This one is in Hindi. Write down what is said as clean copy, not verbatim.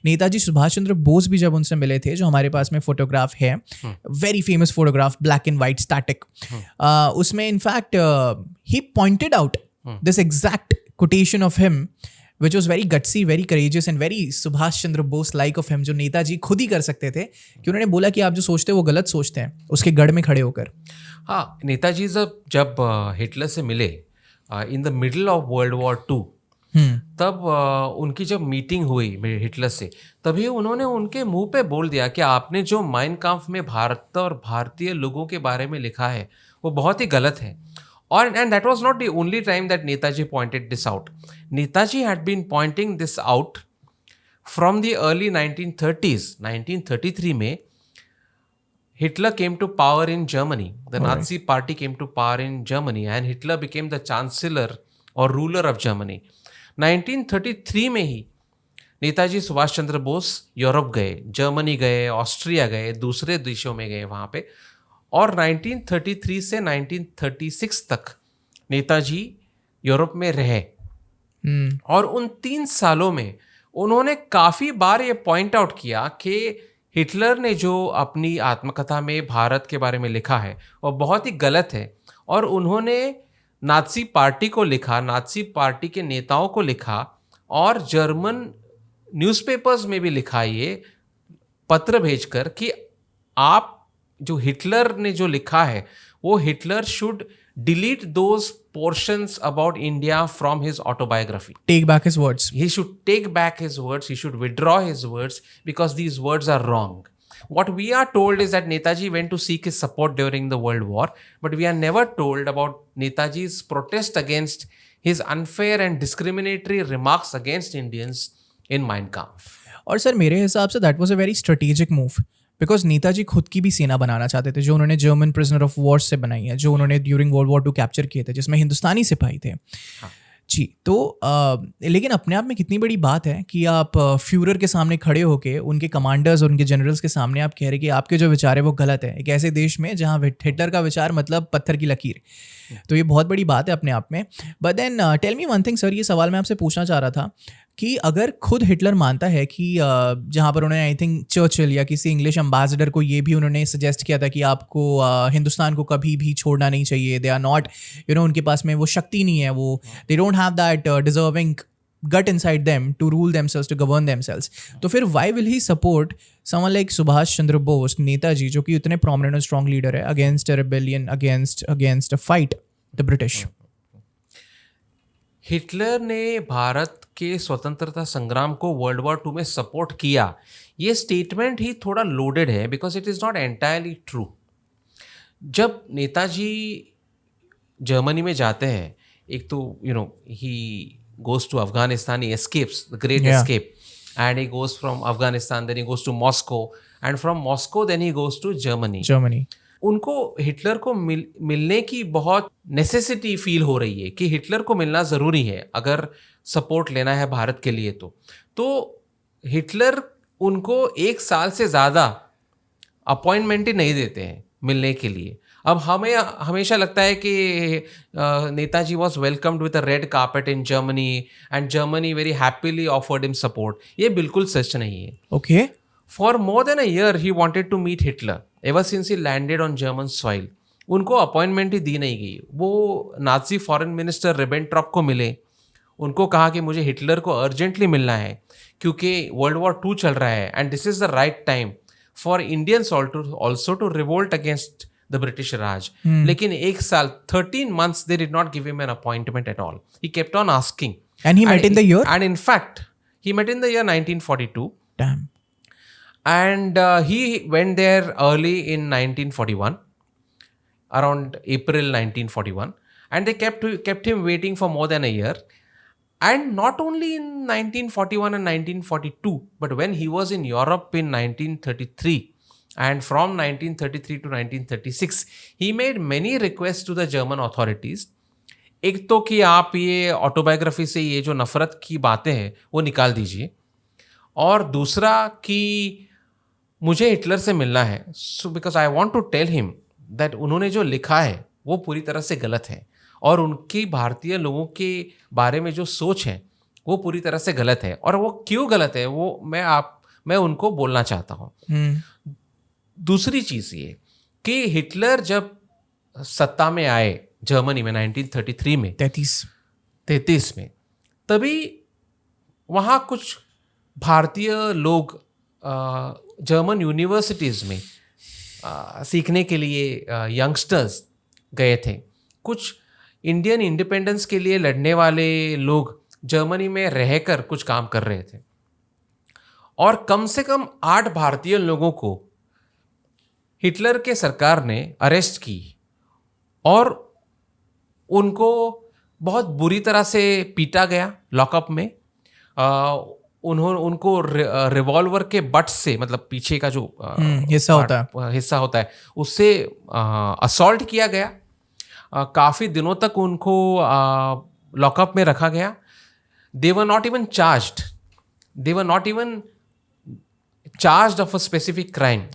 नेताजी सुभाष चंद्र बोस भी जब उनसे मिले थे, जो हमारे पास में फोटोग्राफ है, very famous photograph, black and white static, उसमें in fact he pointed out this exact quotation of him which was very gutsy, very courageous and very Subhash Chandra Bose like of him, जो नेताजी खुद ही कर सकते थे, कि उन्होंने बोला कि आप जो सोचते हैं वो गलत सोचते हैं, उसके गढ़ में खड़े होकर। हाँ, नेताजी जब हिटलर से मिले in the middle of world war 2, तब उनकी जब मीटिंग हुई हिटलर से, तभी उन्होंने उनके मुंह पे बोल दिया कि आपने जो माइन काम्फ में भारत और भारतीय लोगों के बारे में लिखा है वो बहुत ही गलत है। और and that was not the only time that Netaji pointed this out. Netaji had been pointing this out from the early 1930s. 1933 में Hitler came to power in Germany. The Nazi party came to power in Germany and Hitler became the chancellor or ruler of Germany. 1933 में ही नेताजी सुभाष चंद्र बोस यूरोप गए, जर्मनी गए, ऑस्ट्रिया गए, दूसरे देशों में गए वहाँ पे, और 1933 से 1936 तक नेताजी यूरोप में रहे। और उन 3 सालों में उन्होंने काफ़ी बार ये पॉइंट आउट किया कि हिटलर ने जो अपनी आत्मकथा में भारत के बारे में लिखा है वो बहुत ही गलत है। और उन्होंने नाज़ी पार्टी को लिखा, नाज़ी पार्टी के नेताओं को लिखा, और जर्मन न्यूज़पेपर्स में भी लिखा ये पत्र भेजकर कि आप जो हिटलर ने जो लिखा है वो Hitler should delete those portions about India from his autobiography, take back his words, he should take back his words, he should withdraw his words because these words are wrong. What we are told is that Netaji went to seek his support during the World War, but we are never told about Netaji's protest against his unfair and discriminatory remarks against Indians in Mein Kampf. और सर मेरे हिसाब say that was a very strategic move, because Netaji खुद की भी सेना बनाना चाहते थे, जो उन्होंने जर्मन प्रिजनर ऑफ वॉर से बनाई है, जो उन्होंने ड्यूरिंग वर्ल्ड वॉर 2 कैप्चर किए थे, जिसमें हिंदुस्तानी सिपाही थे। जी, तो लेकिन अपने आप में कितनी बड़ी बात है कि आप फ्यूरर के सामने खड़े होके उनके कमांडर्स और उनके जनरल्स के सामने आप कह रहे कि आपके जो विचार है वो गलत है, एक ऐसे देश में जहाँ हिटलर का विचार मतलब पत्थर की लकीर। तो ये बहुत बड़ी बात है अपने आप में। But then tell me one thing sir, ये सवाल मैं आपसे पूछना चाह रहा था कि अगर खुद हिटलर मानता है कि जहाँ पर उन्होंने आई थिंक चर्चिल या किसी इंग्लिश एम्बेसडर को ये भी उन्होंने सजेस्ट किया था कि आपको हिंदुस्तान को कभी भी छोड़ना नहीं चाहिए, दे आर नॉट उनके पास में वो शक्ति नहीं है, वो they don't have that deserving gut inside them to rule themselves, to govern themselves. तो फिर why will he support someone like Subhash Chandra Bose, Netaji, जो कि उतने prominent और strong leader है, against a rebellion, against a fight the British? Hitler ने भारत के स्वतंत्रता संग्राम को वर्ल्ड वॉर 2 में सपोर्ट किया, ये स्टेटमेंट ही थोड़ा लोडेड है because it is not entirely true. जब नेताजी जर्मनी में जाते हैं, एक तो ही goes to Afghanistan, he escapes the great escape, and he goes from Afghanistan, then he goes to Moscow, and from Moscow then he goes to Germany. उनको हिटलर को मिलने की बहुत नेसेसिटी फील हो रही है कि हिटलर को मिलना ज़रूरी है अगर सपोर्ट लेना है भारत के लिए। तो हिटलर उनको 1 साल से ज़्यादा अपॉइंटमेंट ही नहीं देते हैं मिलने के लिए। अब हमें हमेशा लगता है कि Netaji was welcomed with a red carpet in Germany and Germany very happily offered him support. ये बिल्कुल सच नहीं है। Okay, for more than a year he wanted to meet Hitler ever since he landed on German soil. उनको अपॉइंटमेंट ही दी नहीं गई। वो नाज़ी फॉरेन मिनिस्टर रिबेनट्रॉप को मिले, उनको कहा कि मुझे हिटलर को अर्जेंटली मिलना है क्योंकि वर्ल्ड वॉर 2 चल रहा है and this is the right time for Indians also to revolt against the British Raj. लेकिन 1 साल 13 months they did not give him an appointment at all. He kept on asking. And he met in the year? And in fact, he met in the year 1942. Damn. And he went there early in 1941, around April 1941. And they kept him waiting for more than a year. And not only in 1941 and 1942, but when he was in Europe in 1933, and from 1933 to 1936 he made many requests to the German authorities. एक तो कि आप ये ऑटोबायोग्राफी से ये जो नफरत की बातें हैं वो निकाल दीजिए, और दूसरा कि मुझे हिटलर से मिलना है, so because I want to tell him that उन्होंने जो लिखा है वो पूरी तरह से गलत है और उनकी भारतीय लोगों के बारे में जो सोच है वो पूरी तरह से गलत है। और वो क्यों गलत है वो मैं उनको बोलना चाहता हूँ। दूसरी चीज़ ये कि हिटलर जब सत्ता में आए जर्मनी में 1933 में 33 में, तभी वहाँ कुछ भारतीय लोग जर्मन यूनिवर्सिटीज़ में सीखने के लिए यंगस्टर्स गए थे। कुछ इंडियन इंडिपेंडेंस के लिए लड़ने वाले लोग जर्मनी में रहकर कुछ काम कर रहे थे, और कम से कम 8 भारतीय लोगों को हिटलर के सरकार ने अरेस्ट की और उनको बहुत बुरी तरह से पीटा गया लॉकअप में। उनको रिवॉल्वर के बट से, मतलब पीछे का जो हिस्सा होता है उससे असॉल्ट किया गया। काफ़ी दिनों तक उनको लॉकअप में रखा गया। They were not even charged of a specific crime.